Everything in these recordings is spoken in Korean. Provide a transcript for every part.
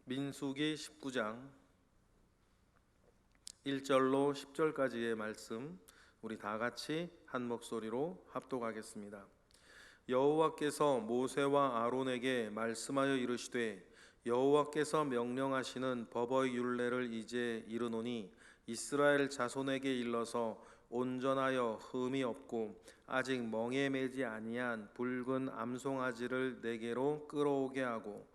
민수기 19장 1절로 10절까지의 말씀 우리 다 같이 한 목소리로 합독하겠습니다. 여호와께서 모세와 아론에게 말씀하여 이르시되 여호와께서 명령하시는 법의 율례를 이제 이르노니 이스라엘 자손에게 일러서 온전하여 흠이 없고 아직 멍에 매지 아니한 붉은 암송아지를 내게로 끌어오게 하고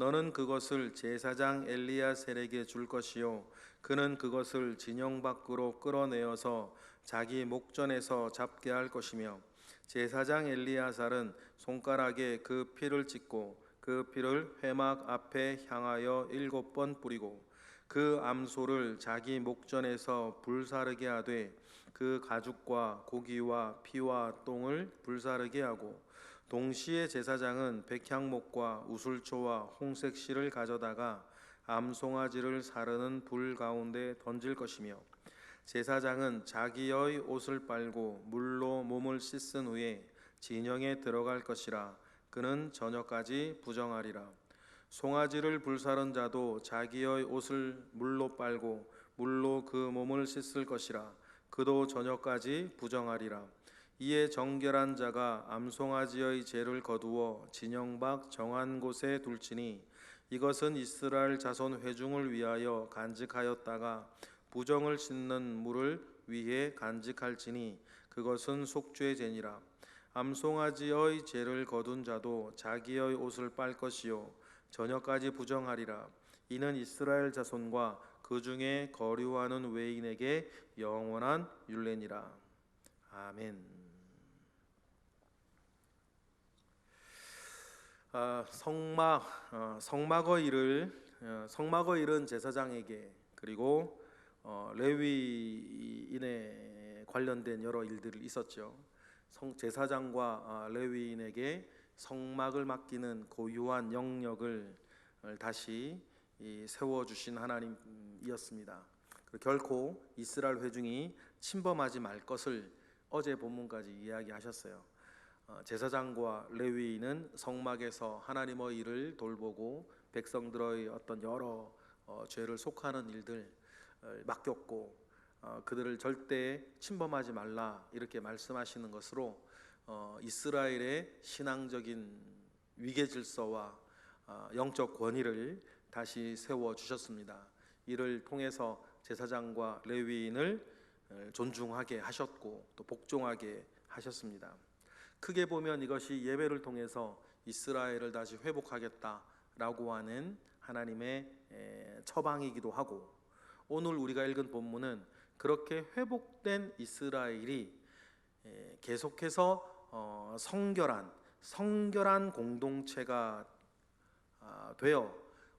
너는 그것을 제사장 엘리야셀에게 줄 것이요 그는 그것을 진영 밖으로 끌어내어서 자기 목전에서 잡게 할 것이며 제사장 엘리야살은 손가락에 그 피를 찍고 그 피를 회막 앞에 향하여 7번 뿌리고 그 암소를 자기 목전에서 불사르게 하되 그 가죽과 고기와 피와 똥을 불사르게 하고 동시에 제사장은 백향목과 우슬초와 홍색 실을 가져다가 암송아지를 사르는 불 가운데 던질 것이며 제사장은 자기의 옷을 빨고 물로 몸을 씻은 후에 진영에 들어갈 것이라. 그는 저녁까지 부정하리라. 송아지를 불사른 자도 자기의 옷을 물로 빨고 물로 그 몸을 씻을 것이라. 그도 저녁까지 부정하리라. 이에 정결한 자가 암송아지의 죄를 거두어 진영 밖 정한 곳에 둘지니 이것은 이스라엘 자손 회중을 위하여 간직하였다가 부정을 씻는 물을 위해 간직할지니 그것은 속죄 죄니라. 암송아지의 죄를 거둔 자도 자기의 옷을 빨 것이요 저녁까지 부정하리라. 이는 이스라엘 자손과 그 중에 거류하는 외인에게 영원한 율례니라. 아멘. 성막의 일은 제사장에게 그리고 레위인에 관련된 여러 일들이 있었죠. 제사장과 레위인에게 성막을 맡기는 고유한 영역을 다시 세워주신 하나님이었습니다. 결코 이스라엘 회중이 침범하지 말 것을 어제 본문까지 이야기하셨어요. 제사장과 레위인은 성막에서 하나님의 일을 돌보고 백성들의 어떤 여러 죄를 속하는 일들 맡겼고 그들을 절대 침범하지 말라 이렇게 말씀하시는 것으로 이스라엘의 신앙적인 위계 질서와 영적 권위를 다시 세워 주셨습니다. 이를 통해서 제사장과 레위인을 존중하게 하셨고 또 복종하게 하셨습니다. 크게 보면 이것이 예배를 통해서 이스라엘을 다시 회복하겠다라고 하는 하나님의 처방이기도 하고 오늘 우리가 읽은 본문은 그렇게 회복된 이스라엘이 계속해서 성결한 공동체가 되어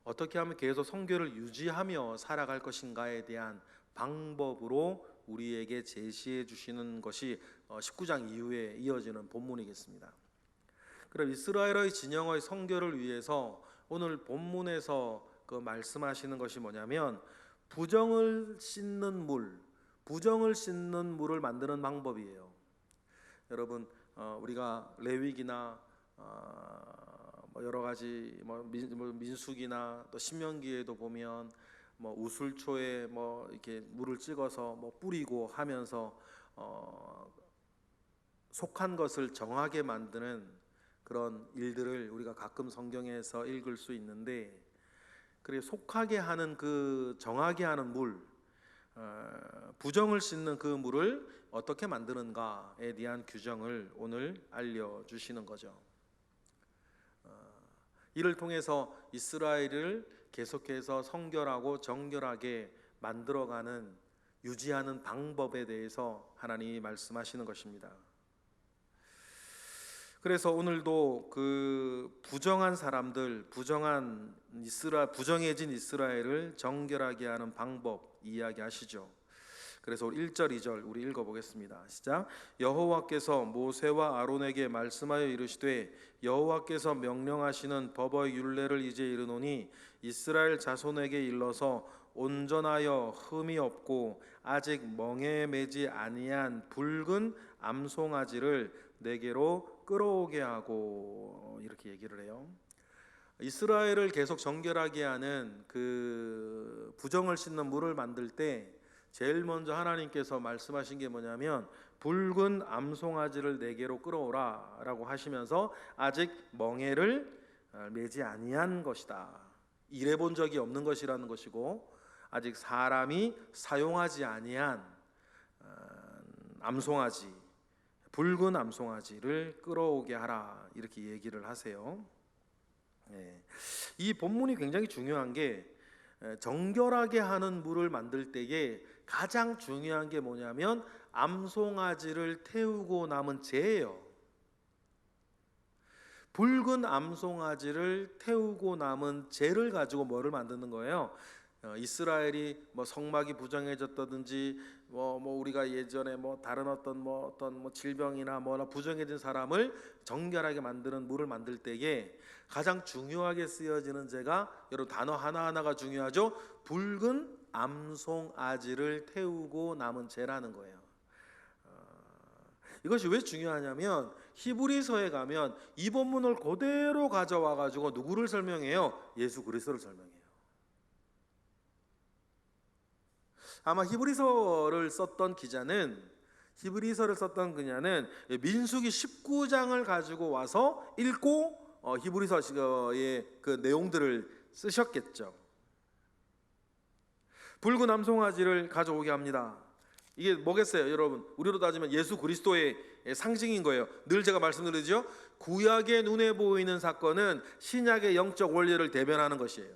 어떻게 하면 계속 성결을 유지하며 살아갈 것인가에 대한 방법으로 우리에게 제시해 주시는 것이 19장 이후에 이어지는 본문이겠습니다. 그럼 이스라엘의 진영의 성결을 위해서 오늘 본문에서 그 말씀하시는 것이 뭐냐면 부정을 씻는 물을 만드는 방법이에요. 여러분 우리가 레위기나 여러 가지 민수기나 또 신명기에도 보면 우슬초에 이렇게 물을 찍어서 뿌리고 하면서 속한 것을 정하게 만드는 그런 일들을 우리가 가끔 성경에서 읽을 수 있는데 그래 속하게 하는 그 정하게 하는 물 부정을 씻는 그 물을 어떻게 만드는가에 대한 규정을 오늘 알려주시는 거죠. 이를 통해서 이스라엘을 계속해서 성결하고 정결하게 만들어가는 유지하는 방법에 대해서 하나님이 말씀하시는 것입니다. 그래서 오늘도 그 부정한 사람들, 부정해진 이스라엘을 정결하게 하는 방법 이야기하시죠. 그래서 1절, 2절 우리 읽어보겠습니다. 시작. 여호와께서 모세와 아론에게 말씀하여 이르시되 여호와께서 명령하시는 법의 율례를 이제 이르노니 이스라엘 자손에게 일러서 온전하여 흠이 없고 아직 멍에 매지 아니한 붉은 암송아지를 내게로 끌어오게 하고 이렇게 얘기를 해요. 이스라엘을 계속 정결하게 하는 그 부정을 씻는 물을 만들 때 제일 먼저 하나님께서 말씀하신 게 뭐냐면 붉은 암송아지를 네개로 끌어오라 라고 하시면서 아직 멍에를 매지 아니한 것이다, 일해본 적이 없는 것이라는 것이고 아직 사람이 사용하지 아니한 암송아지, 붉은 암송아지를 끌어오게 하라, 이렇게 얘기를 하세요. 이 본문이 굉장히 중요한 게 정결하게 하는 물을 만들 때에 가장 중요한 게 뭐냐면 암송아지를 태우고 남은 재예요. 붉은 암송아지를 태우고 남은 재를 가지고 뭐를 만드는 거예요? 이스라엘이 뭐 성막이 부정해졌다든지 우리가 예전에 다른 어떤 질병이나 부정해진 사람을 정결하게 만드는 물을 만들 때에 가장 중요하게 쓰여지는 재가, 여러분 단어 하나하나가 중요하죠. 붉은 암송아지를 태우고 남은 재라는 거예요. 이것이 왜 중요하냐면 히브리서에 가면 이 본문을 그대로 가져와 가지고 누구를 설명해요? 예수 그리스도를 설명해요. 아마 히브리서를 썼던 그녀는 민수기 19장을 가지고 와서 읽고 히브리서의 그 내용들을 쓰셨겠죠. 붉은 암송아지를 가져오게 합니다. 이게 뭐겠어요, 여러분? 우리로 따지면 예수 그리스도의 상징인 거예요. 늘 제가 말씀드리죠. 구약의 눈에 보이는 사건은 신약의 영적 원리를 대변하는 것이에요.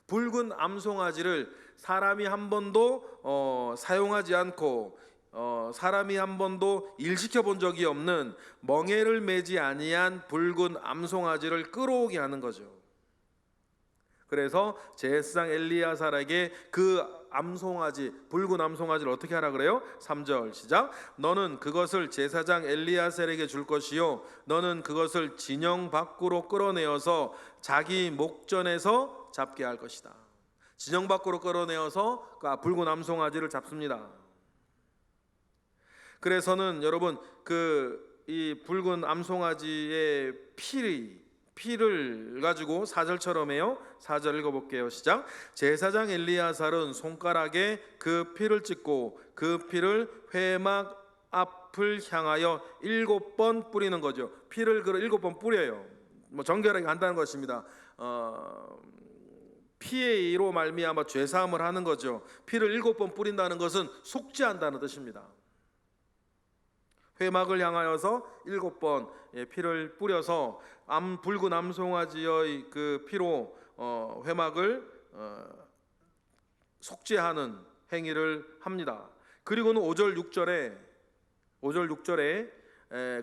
붉은 암송아지를 사람이 한 번도 사용하지 않고 사람이 한 번도 일시켜 본 적이 없는 멍에를 매지 아니한 붉은 암송아지를 끌어오게 하는 거죠. 그래서 제사장 엘리야살에게 그 암송아지, 붉은 암송아지를 어떻게 하라 그래요? 3절 시작. 너는 그것을 제사장 엘리야살에게 줄 것이요 너는 그것을 진영 밖으로 끌어내어서 자기 목전에서 잡게 할 것이다. 진영 밖으로 끌어내어서 그 붉은 암송아지를 잡습니다. 그래서는 여러분 이 붉은 암송아지의 피를 가지고 4절처럼 해요. 4절 읽어볼게요. 시작. 제사장 엘리야살은 손가락에 그 피를 찍고 그 피를 회막 앞을 향하여 7번 뿌리는 거죠. 피를 7번 뿌려요. 정결하게 한다는 것입니다. 피로 말미암아 죄사함을 하는 거죠. 피를 7번 뿌린다는 것은 속죄한다는 뜻입니다. 회막을 향하여서 7번 피를 뿌려서 붉은 암송아지의 그 피로 회막을 속죄하는 행위를 합니다. 그리고는 5절 6절에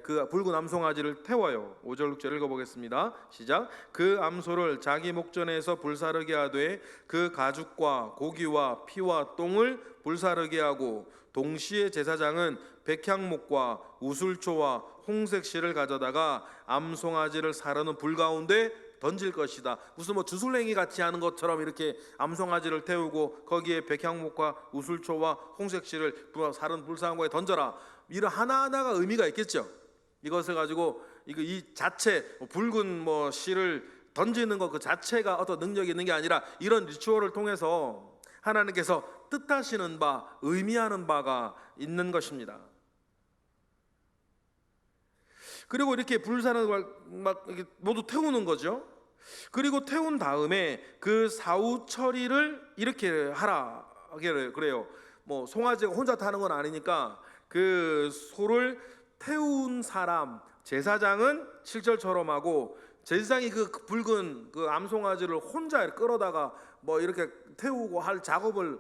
그 붉은 암송아지를 태워요. 5절 6절 읽어보겠습니다. 시작. 그 암소를 자기 목전에서 불사르게 하되 그 가죽과 고기와 피와 똥을 불사르게 하고 동시에 제사장은 백향목과 우술초와 홍색실을 가져다가 암송아지를 사르는 불 가운데 던질 것이다. 무슨 주술행위 같이 하는 것처럼 이렇게 암송아지를 태우고 거기에 백향목과 우술초와 홍색실을 사른 불상고에 던져라. 이런 하나하나가 의미가 있겠죠. 이것을 가지고 이 자체 붉은 실을 던지는 것 그 자체가 어떤 능력이 있는 게 아니라 이런 리추얼을 통해서 하나님께서 뜻하시는 바, 의미하는 바가 있는 것입니다. 그리고 이렇게 불사는 걸 막 모두 태우는 거죠. 그리고 태운 다음에 그 사후 처리를 이렇게 하라 그래요. 송아지가 혼자 타는 건 아니니까 그 소를 태운 사람 제사장은 7절처럼 하고, 제사장이 그 붉은 그 암송아지를 혼자 끌어다가 이렇게 태우고 할 작업을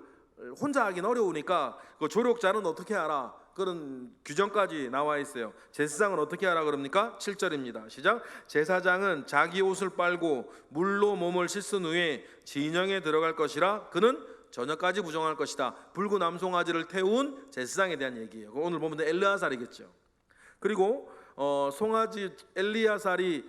혼자 하긴 어려우니까 그 조력자는 어떻게 하라, 그런 규정까지 나와 있어요. 제사장은 어떻게 하라 그럽니까? 7절입니다. 시작. 제사장은 자기 옷을 빨고 물로 몸을 씻은 후에 진영에 들어갈 것이라 그는 저녁까지 부정할 것이다. 붉은 암송아지를 태운 제사장에 대한 얘기예요. 오늘 보면 엘리야살이겠죠. 그리고 송아지 엘리야살이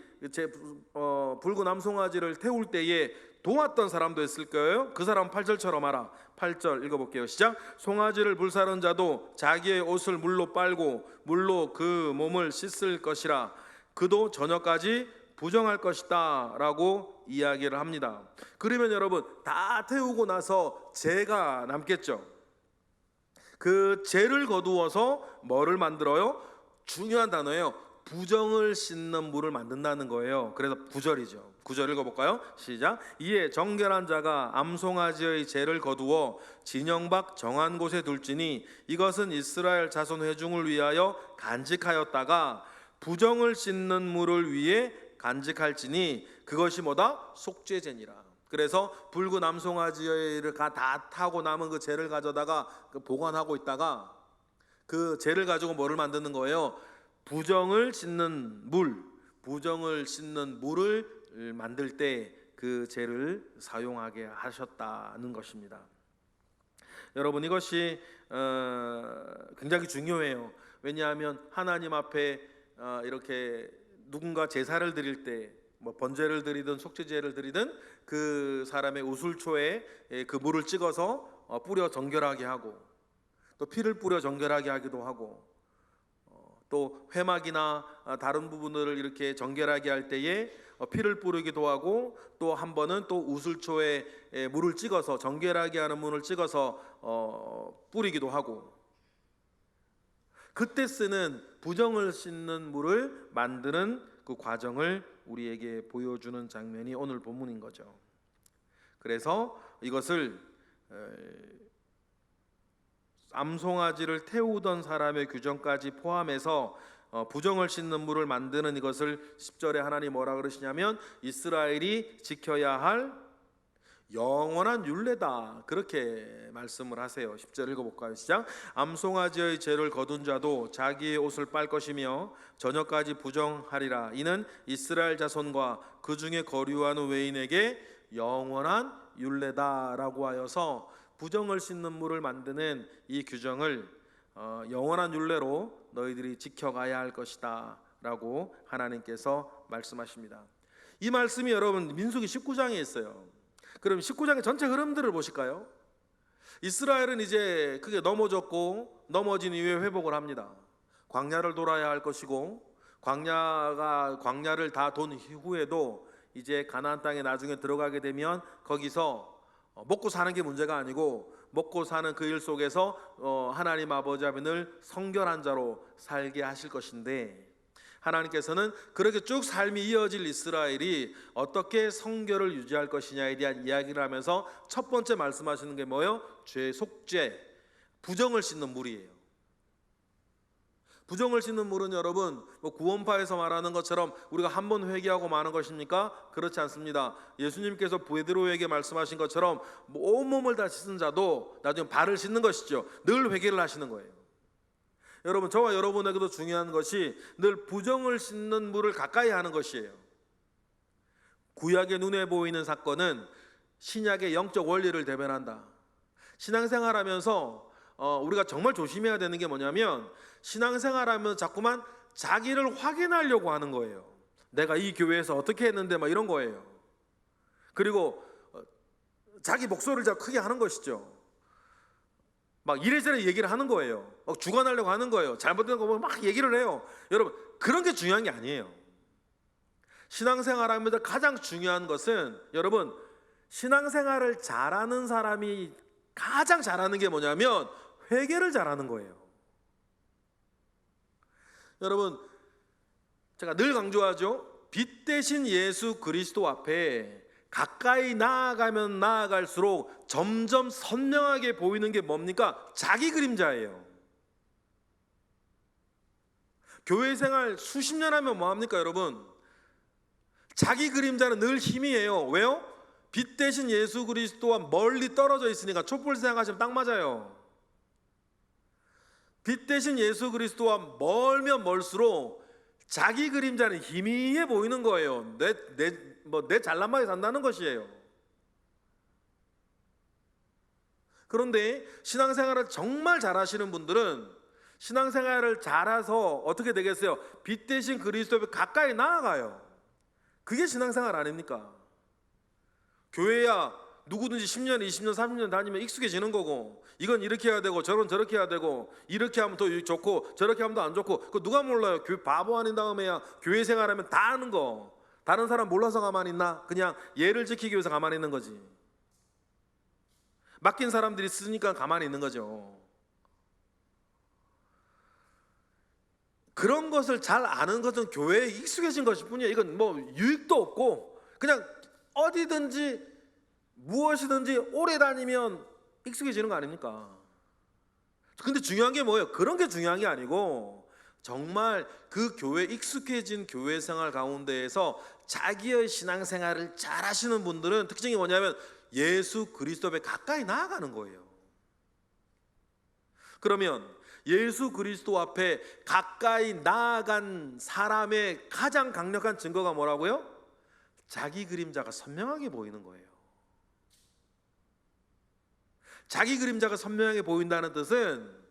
붉은 암송아지를 태울 때에 도왔던 사람도 있을 거예요. 그 사람 8절처럼 하라. 8절 읽어볼게요. 시작. 송아지를 불사른 자도 자기의 옷을 물로 빨고 물로 그 몸을 씻을 것이라 그도 저녁까지 부정할 것이다 라고 이야기를 합니다. 그러면 여러분, 다 태우고 나서 재가 남겠죠. 그 재를 거두어서 뭐를 만들어요? 중요한 단어예요. 부정을 씻는 물을 만든다는 거예요. 그래서 9절이죠. 9절 읽어볼까요? 시작. 이에 정결한 자가 암송아지의 재를 거두어 진영 밖 정한 곳에 둘지니 이것은 이스라엘 자손 회중을 위하여 간직하였다가 부정을 씻는 물을 위해 간직할지니 그것이 뭐다? 속죄제니라. 그래서 붉은 암송아지를 다 타고 남은 그 재를 가져다가 보관하고 있다가 그 재를 가지고 뭐를 만드는 거예요? 부정을 씻는 물, 부정을 씻는 물을 만들 때 그 재를 사용하게 하셨다는 것입니다. 여러분, 이것이 굉장히 중요해요. 왜냐하면 하나님 앞에 이렇게 누군가 제사를 드릴 때 뭐 번제를 드리든 속죄제를 드리든 그 사람의 우술초에 그 물을 찍어서 뿌려 정결하게 하고, 또 피를 뿌려 정결하게 하기도 하고, 또 회막이나 다른 부분들을 이렇게 정결하게 할 때에 피를 뿌리기도 하고, 또 한 번은 또 우슬초에 물을 찍어서 정결하게 하는 물을 찍어서 뿌리기도 하고, 그때 쓰는 부정을 씻는 물을 만드는 그 과정을 우리에게 보여주는 장면이 오늘 본문인 거죠. 그래서 이것을 암송아지를 태우던 사람의 규정까지 포함해서 부정을 씻는 물을 만드는 이것을 10절에 하나님 뭐라 그러시냐면 이스라엘이 지켜야 할 영원한 율례다, 그렇게 말씀을 하세요. 10절 읽어볼까요? 시작. 암송아지의 죄를 거둔 자도 자기의 옷을 빨 것이며 저녁까지 부정하리라. 이는 이스라엘 자손과 그 중에 거류하는 외인에게 영원한 율례다라고 하여서 부정을 씻는 물을 만드는 이 규정을 영원한 율례로 너희들이 지켜가야 할 것이다 라고 하나님께서 말씀하십니다. 이 말씀이 여러분 민수기 19장에 있어요. 그럼 19장의 전체 흐름들을 보실까요? 이스라엘은 이제 크게 넘어졌고 넘어진 이후에 회복을 합니다. 광야를 돌아야 할 것이고, 광야를 다 돈 후에도 이제 가나안 땅에 나중에 들어가게 되면 거기서 먹고 사는 게 문제가 아니고 먹고 사는 그 일 속에서 하나님 아버지 앞에는 성결한 자로 살게 하실 것인데, 하나님께서는 그렇게 쭉 삶이 이어질 이스라엘이 어떻게 성결을 유지할 것이냐에 대한 이야기를 하면서 첫 번째 말씀하시는 게 뭐예요? 죄 속죄, 부정을 씻는 물이에요. 부정을 씻는 물은 여러분 구원파에서 말하는 것처럼 우리가 한 번 회개하고 마는 것입니까? 그렇지 않습니다. 예수님께서 베드로에게 말씀하신 것처럼 온몸을 다 씻은 자도 나중에 발을 씻는 것이죠. 늘 회개를 하시는 거예요. 여러분, 저와 여러분에게도 중요한 것이 늘 부정을 씻는 물을 가까이 하는 것이에요. 구약의 눈에 보이는 사건은 신약의 영적 원리를 대변한다. 신앙생활하면서 우리가 정말 조심해야 되는 게 뭐냐면, 신앙생활하면 자꾸만 자기를 확인하려고 하는 거예요. 내가 이 교회에서 어떻게 했는데 막 이런 거예요. 그리고 자기 목소리를 자꾸 크게 하는 것이죠. 막 이래저래 얘기를 하는 거예요. 주관하려고 하는 거예요. 잘못된 거 보면 막 얘기를 해요. 여러분, 그런 게 중요한 게 아니에요. 신앙생활하면서 가장 중요한 것은, 여러분, 신앙생활을 잘하는 사람이 가장 잘하는 게 뭐냐면 회개를 잘하는 거예요. 여러분, 제가 늘 강조하죠. 빛 대신 예수 그리스도 앞에 가까이 나아가면 나아갈수록 점점 선명하게 보이는 게 뭡니까? 자기 그림자예요. 교회 생활 수십 년 하면 뭐합니까 여러분? 자기 그림자는 늘 힘이에요. 왜요? 빛 대신 예수 그리스도와 멀리 떨어져 있으니까. 촛불 생각하시면 딱 맞아요. 빛 대신 예수 그리스도와 멀면 멀수록 자기 그림자는 희미해 보이는 거예요. 내 잘난마게 산다는 것이에요. 그런데 신앙생활을 정말 잘하시는 분들은 신앙생활을 잘해서 어떻게 되겠어요? 빛 대신 그리스도 앞에 가까이 나아가요. 그게 신앙생활 아닙니까? 교회야 누구든지 10년, 20년, 30년 다니면 익숙해지는 거고, 이건 이렇게 해야 되고 저건 저렇게 해야 되고, 이렇게 하면 더 좋고 저렇게 하면 더 안 좋고, 그거 누가 몰라요? 교회 바보 아닌 다음에야 교회 생활하면 다 아는 거. 다른 사람 몰라서 가만히 있나? 그냥 예를 지키기 위해서 가만히 있는 거지. 맡긴 사람들이 쓰니까 가만히 있는 거죠. 그런 것을 잘 아는 것은 교회에 익숙해진 것일 뿐이에요. 이건 뭐 유익도 없고 그냥 어디든지 무엇이든지 오래 다니면 익숙해지는 거 아닙니까? 근데 중요한 게 뭐예요? 그런 게 중요한 게 아니고 정말 그 교회 익숙해진 교회 생활 가운데에서 자기의 신앙생활을 잘 하시는 분들은 특징이 뭐냐면 예수 그리스도 앞에 가까이 나아가는 거예요. 그러면 예수 그리스도 앞에 가까이 나아간 사람의 가장 강력한 증거가 뭐라고요? 자기 그림자가 선명하게 보이는 거예요. 자기 그림자가 선명하게 보인다는 뜻은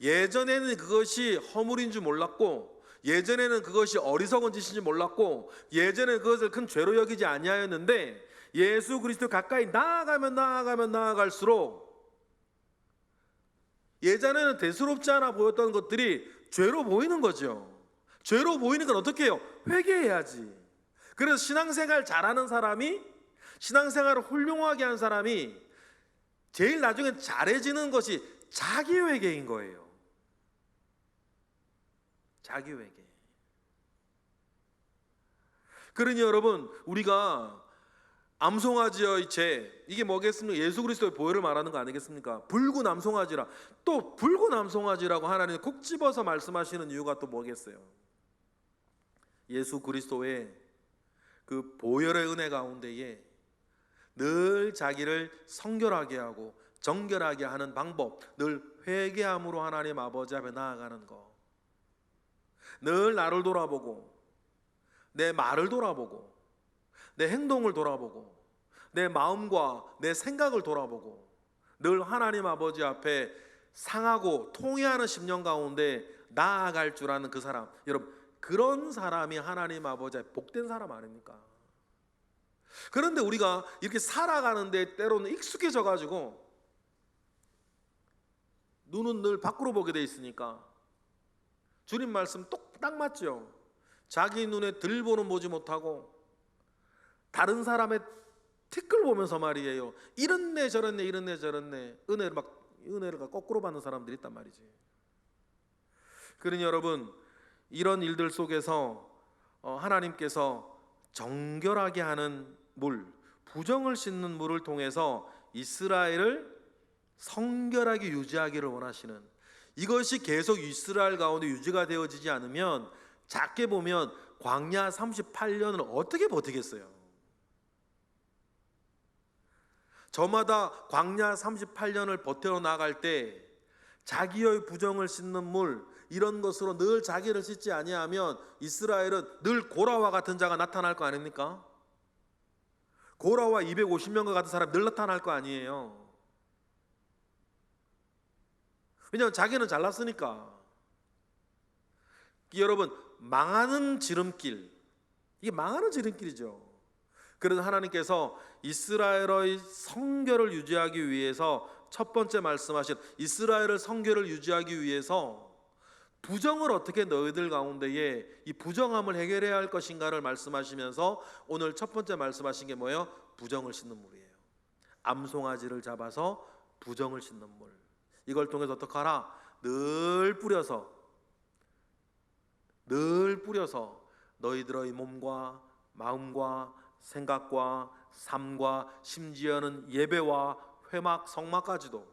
예전에는 그것이 허물인 줄 몰랐고, 예전에는 그것이 어리석은 짓인지 몰랐고, 예전에는 그것을 큰 죄로 여기지 아니하였는데 예수 그리스도 가까이 나아가면 나아갈수록 예전에는 대수롭지 않아 보였던 것들이 죄로 보이는 거죠. 죄로 보이는 건 어떻게 해요? 회개해야지. 그래서 신앙생활 잘하는 사람이, 신앙생활을 훌륭하게 한 사람이 제일 나중에 잘해지는 것이 자기 회개인 거예요. 자기 회개. 그러니 여러분, 우리가 암송아지의 죄, 이게 뭐겠습니까? 예수 그리스도의 보혈을 말하는 거 아니겠습니까? 붉은 암송아지라. 또 붉은 암송아지라고 하나님 콕 집어서 말씀하시는 이유가 또 뭐겠어요? 예수 그리스도의 그 보혈의 은혜 가운데에 늘 자기를 성결하게 하고 정결하게 하는 방법, 늘 회개함으로 하나님 아버지 앞에 나아가는 거, 늘 나를 돌아보고 내 말을 돌아보고 내 행동을 돌아보고 내 마음과 내 생각을 돌아보고 늘 하나님 아버지 앞에 상하고 통회하는 심령 가운데 나아갈 줄 아는 그 사람, 여러분 그런 사람이 하나님 아버지 앞에 복된 사람 아닙니까? 그런데 우리가 이렇게 살아가는데 때로는 익숙해져 가지고 눈은 늘 밖으로 보게 돼 있으니까 주님 말씀 딱 맞죠. 자기 눈에 들보는 보지 못하고 다른 사람의 티끌 보면서 말이에요. 이렇네 저렇네 이렇네 저렇네 은혜를 거꾸로 받는 사람들이 있단 말이지. 그러니 여러분 이런 일들 속에서 하나님께서 정결하게 하는 물, 부정을 씻는 물을 통해서 이스라엘을 성결하게 유지하기를 원하시는, 이것이 계속 이스라엘 가운데 유지가 되어지지 않으면 작게 보면 광야 38년을 어떻게 버티겠어요? 저마다 광야 38년을 버텨 나갈 때 자기의 부정을 씻는 물, 이런 것으로 늘 자기를 씻지 아니하면 이스라엘은 늘 고라와 같은 자가 나타날 거 아닙니까? 고라와 250명과 같은 사람이 늘 나타날 거 아니에요. 왜냐하면 자기는 잘났으니까. 여러분 망하는 지름길, 이게 망하는 지름길이죠. 그래서 하나님께서 이스라엘의 성결을 유지하기 위해서 첫 번째 말씀하신 이스라엘의 성결을 유지하기 위해서 부정을 어떻게 너희들 가운데에 이 부정함을 해결해야 할 것인가를 말씀하시면서 오늘 첫 번째 말씀하신 게 뭐예요? 부정을 씻는 물이에요. 암송아지를 잡아서 부정을 씻는 물, 이걸 통해서 어떻게 하라? 늘 뿌려서 너희들의 몸과 마음과 생각과 삶과 심지어는 예배와 회막 성막까지도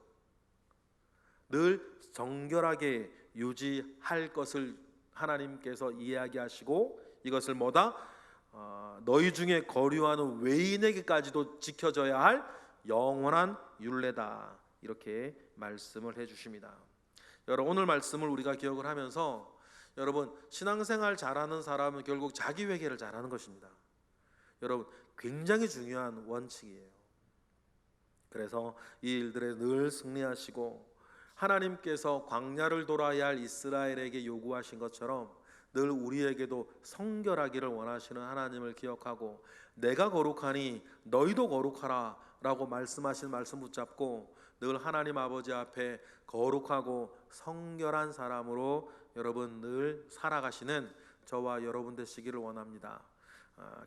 늘 정결하게 유지할 것을 하나님께서 이야기하시고, 이것을 뭐다? 너희 중에 거류하는 외인에게까지도 지켜져야 할 영원한 율례다, 이렇게 말씀을 해주십니다. 여러분 오늘 말씀을 우리가 기억을 하면서 여러분 신앙생활 잘하는 사람은 결국 자기 회개를 잘하는 것입니다. 여러분 굉장히 중요한 원칙이에요. 그래서 이 일들에 늘 승리하시고 하나님께서 광야를 돌아야 할 이스라엘에게 요구하신 것처럼 늘 우리에게도 성결하기를 원하시는 하나님을 기억하고 내가 거룩하니 너희도 거룩하라 라고 말씀하신 말씀 붙잡고 늘 하나님 아버지 앞에 거룩하고 성결한 사람으로 여러분 늘 살아가시는 저와 여러분 되시기를 원합니다.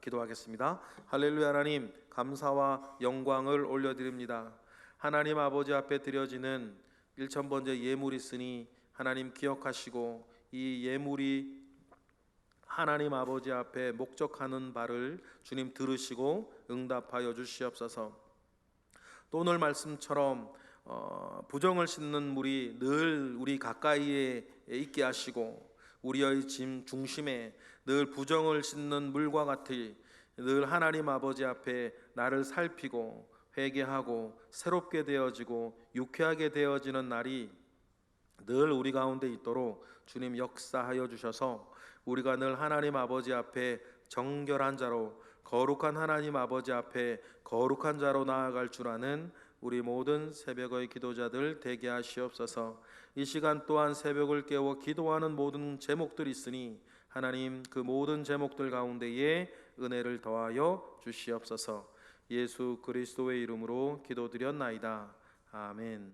기도하겠습니다. 할렐루야. 하나님, 감사와 영광을 올려드립니다. 하나님 아버지 앞에 드려지는 1000번째 예물이 있으니 하나님 기억하시고 이 예물이 하나님 아버지 앞에 목적하는 바를 주님 들으시고 응답하여 주시옵소서. 또 오늘 말씀처럼 부정을 싣는 물이 늘 우리 가까이에 있게 하시고 우리의 짐 중심에 늘 부정을 싣는 물과 같이 늘 하나님 아버지 앞에 나를 살피고 회개하고 새롭게 되어지고 유쾌하게 되어지는 날이 늘 우리 가운데 있도록 주님 역사하여 주셔서 우리가 늘 하나님 아버지 앞에 정결한 자로 거룩한 하나님 아버지 앞에 거룩한 자로 나아갈 줄 아는 우리 모든 새벽의 기도자들 되게 하시옵소서. 이 시간 또한 새벽을 깨워 기도하는 모든 제목들이 있으니 하나님 그 모든 제목들 가운데에 은혜를 더하여 주시옵소서. 예수 그리스도의 이름으로 기도드렸나이다. 아멘.